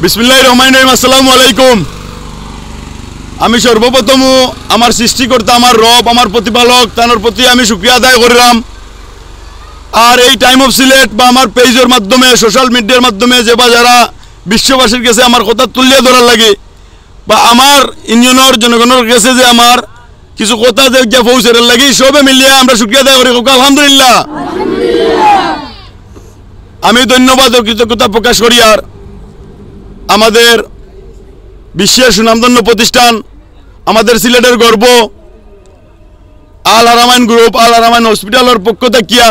বিসমিল্লাহির রহমানির রহিম। আসসালামু আলাইকুম। আমি সর্বপ্রথম আমার সৃষ্টিকর্তা, আমার রব, আমার প্রতিপালক তার প্রতি আমি শুকরিয়া আদায় করিলাম। আর এই টাইম অফ সিলেট বা আমার পেজের মাধ্যমে, সোশ্যাল মিডিয়ার মাধ্যমে যে বা যারা বিশ্ববাসীর কাছে আমার কথা তুলিয়ে ধরার লাগে বা আমার ইউনিয়নের জনগণের কাছে যে আমার কিছু কথা যে পৌঁছার লাগে, সবে মিলিয়ে আমরা শুকরিয়া আদায় করি। আলহামদুলিল্লাহ। আমি ধন্যবাদ ও কৃতজ্ঞতা প্রকাশ করি। আর আমাদের বিশ্বের সুনামধন্য প্রতিষ্ঠান, আমাদের সিলেটের গর্ব আল হারামাইন গ্রুপ, আল হারামাইন হসপিটালের পক্ষ থাকিয়া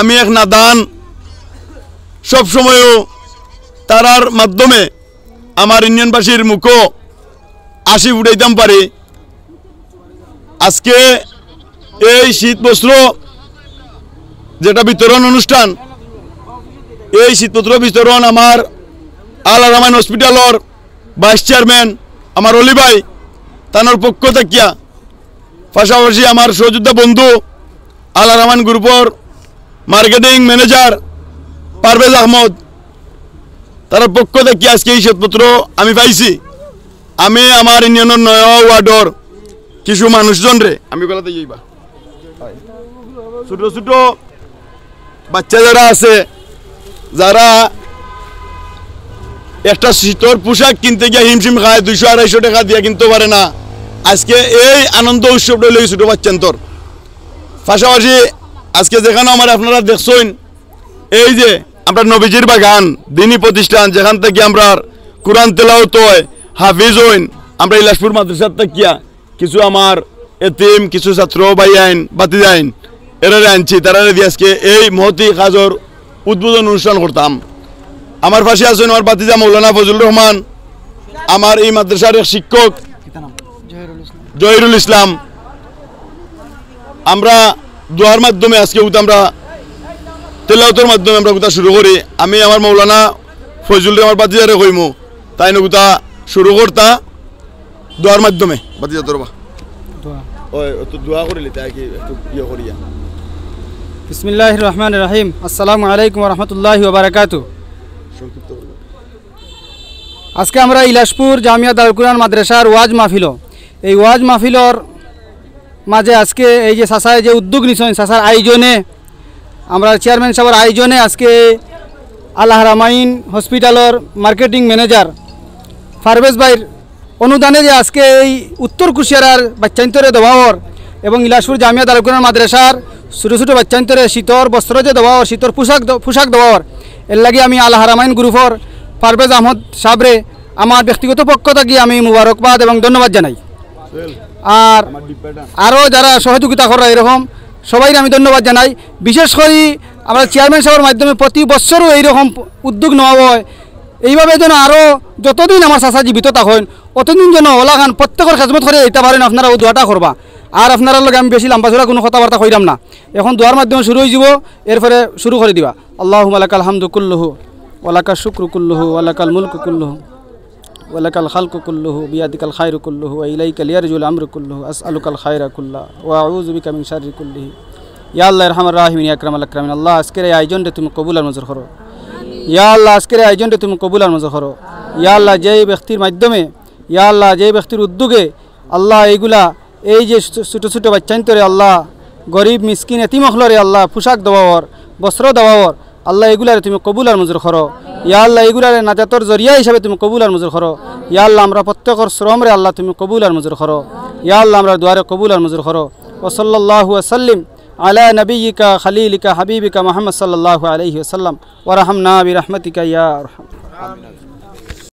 আমি এক নাদান সবসময়ও তারার মাধ্যমে আমার ইউনিয়নবাসীর মুখও হাসি ফুটাইতাম পারি। আজকে এই শীত বস্ত্র যেটা বিতরণ অনুষ্ঠান, এই শীতবস্ত্র বিতরণ আমার আল হারামাইন হসপিটালের ভাইস চেয়ারম্যান আমার অলি ভাই তানোর পক্ষ থাকিয়া, পাশাপাশি আমার সহযোদ্ধা বন্ধু আল হারামাইন গ্রুপের মার্কেটিং ম্যানেজার পারভেজ আহমদ, তার পক্ষ থেকে আজকে এই শীতপত্র আমি পাইছি। আমি আমার ইউনিয়নের ৯ ওয়ার্ডর কিছু মানুষজন রে আমি বলাতে যাইবা, ছোট ছোট বাচ্চা যারা আছে, যারা একটা শীতর পোশাক কিনতে গিয়ে হিমশিম খায়, ২০০-২৫০ টাকা দিয়ে কিনতে পারে না। আজকে এই আনন্দ উৎসবটা লই ছোট বাচ্চান্তর। পাশাপাশি আজকে যেখানে আমার আপনারা দেখছেন, এই যে আমরা নবীজির বাগান দিনী প্রতিষ্ঠান, যেখান থেকে আমরা কোরআন তেলাওয়াত হয়, হাফিজ হইন, আমরা ইলাসপুর মাদ্রাসার থাকিয়া কিছু আমার এতিম কিছু ছাত্র ভাই আইন বাতি আইন এরা আনছি, তারা দিয়ে আজকে এই মহতি কাজর উদ্বোধন অনুষ্ঠান করতাম। আমার পাশে আছেন আমার বাতিজা মৌলানা ফজলুর রহমান, আমার এই মাদ্রাসার এক শিক্ষক জহিরুল ইসলাম। আমরা দোয়ার মাধ্যমে আজকে আমরা তেলাওয়াতের মাধ্যমে আমরা কথা শুরু করি। আমি আমার মৌলানা ফজলুর আমার বাতিজারে কইমু, তাই না কথা শুরু করতা দোয়ার মাধ্যমে। বাতিজা তোর দোয়া করিলি তাই কি একটু ইয়ে করিয়া। বিসমিল্লাহির রহমানির রহিম। আসসালামু আলাইকুম ওয়া রাহমাতুল্লাহি ওয়া বারাকাতুহু। আজকে আমরা ইলাসপুর জামিয়া দারুল কুরআন মাদ্রাসার ওয়াজ মাহফিল, এই ওয়াজ মাহফিলর মাঝে আজকে এই যে সাসায় যে উদ্যোগ নিছেন, সাসার আয়োজনে আমরা চেয়ারম্যান সাহেবের আয়োজনে আজকে আল হারামাইন হসপিটালের মার্কেটিং ম্যানেজার পারভেজ ভাইয়ের অনুদানে যে আজকে এই উত্তর কুশিয়ারার বাচ্চান্তরে দেওয়ার এবং ইলাসপুর জামিয়া দারুল কুরআন মাদ্রাসার ছোটো ছোটো বাচ্চান্তরে শীতর বস্ত্র যে দেওয়ার, শীতর পোশাক দেওয়ার, এর লাগে আমি আল হারামাইন গ্রুপের পারভেজ আহমদ সাবরে আমার ব্যক্তিগত পক্ষ থেকে আমি মুবারকবাদ এবং ধন্যবাদ জানাই। আর আরও যারা সহযোগিতা করা এরকম সবাই আমি ধন্যবাদ জানাই। বিশেষ করে আমরা চেয়ারম্যান সাহেবের মাধ্যমে প্রতি বছরও এইরকম উদ্যোগ নেওয়া হয়। এইভাবে যেন আরও যতদিন আমার চাচা জীবিত থাকেন অতদিন যেন ওলাখান প্রত্যেকের খেজমত করে দিতে পারেন। আপনারা ও দোয়াটা করবা। আর আপনার লগে আমি বেশি লম্বা চড়া কোনো কথাবার্তা কইরাম না, এখন দোয়ার মাধ্যমে শুরু হয়ে যাব, এরপরে শুরু করে দিবা। আল্লাহুম্মা লাকাল হামদু কুল্লুহু ওয়া লাকাল শুকরু কুল্লুহু ওয়া লাকাল মুলকু কুল্লুহু ওয়া লাকাল খালকু কুল্লুহু বিয়াদিকাল খায়রু কুল্লুহু ওয়া ইলাইকা ইয়ারজুল আমরু কুল্লুহু আসআলুকাল খায়রা কুল্লাহু ওয়া আউযু বিকা মিন শাররি কুল্লিহি। ইয়া আল্লাহ আরহামার রাহিমিন ইয়া আকরামাল আকরামিন। আল্লাহ আজকের এই আয়োজনটা তুমি কবুল আর মঞ্জুর করো। ইয়া আল্লাহ আজকের এই আয়োজনটা তুমি কবুল আর মঞ্জুর করো। ইয়া আল্লাহ যেই ব্যক্তির মাধ্যমে, ইয়া আল্লাহ যেই ব্যক্তির উদ্যোগে আল্লাহ এইগুলা এই যে ছোটো ছোটো বাচ্চান্তরে আল্লাহ গরিব মিসকিন এতিম হলরে আল্লাহ পোশাক দেওয়ার, বস্ত্র দেওয়ার, আল্লাহ এগুলারে তুমি কবুল আর মঞ্জুর করো। ইয়া আল্লাহ এগুলারে নাজাতর জরিয়া হিসাবে তুমি কবুল আর মঞ্জুর করো। ইয়া আল্লাহ আমরা প্রত্যেকের শ্রমরে আল্লাহ তুমি কবুল আর মঞ্জুর করো। ইয়া আল্লাহ আমরা দুয়ারে কবুল আর মঞ্জুর করো। ওয়া সাল্লাল্লাহু ওয়া সাল্লিম আলা নবিয়িকা খালিলিকা হাবিবিকা মুহাম্মদ সাল্লাল্লাহু আলাইহি ওয়া সাল্লাম ওয়া রাহমনা বিরহমাতিকা ইয়া আরহাম।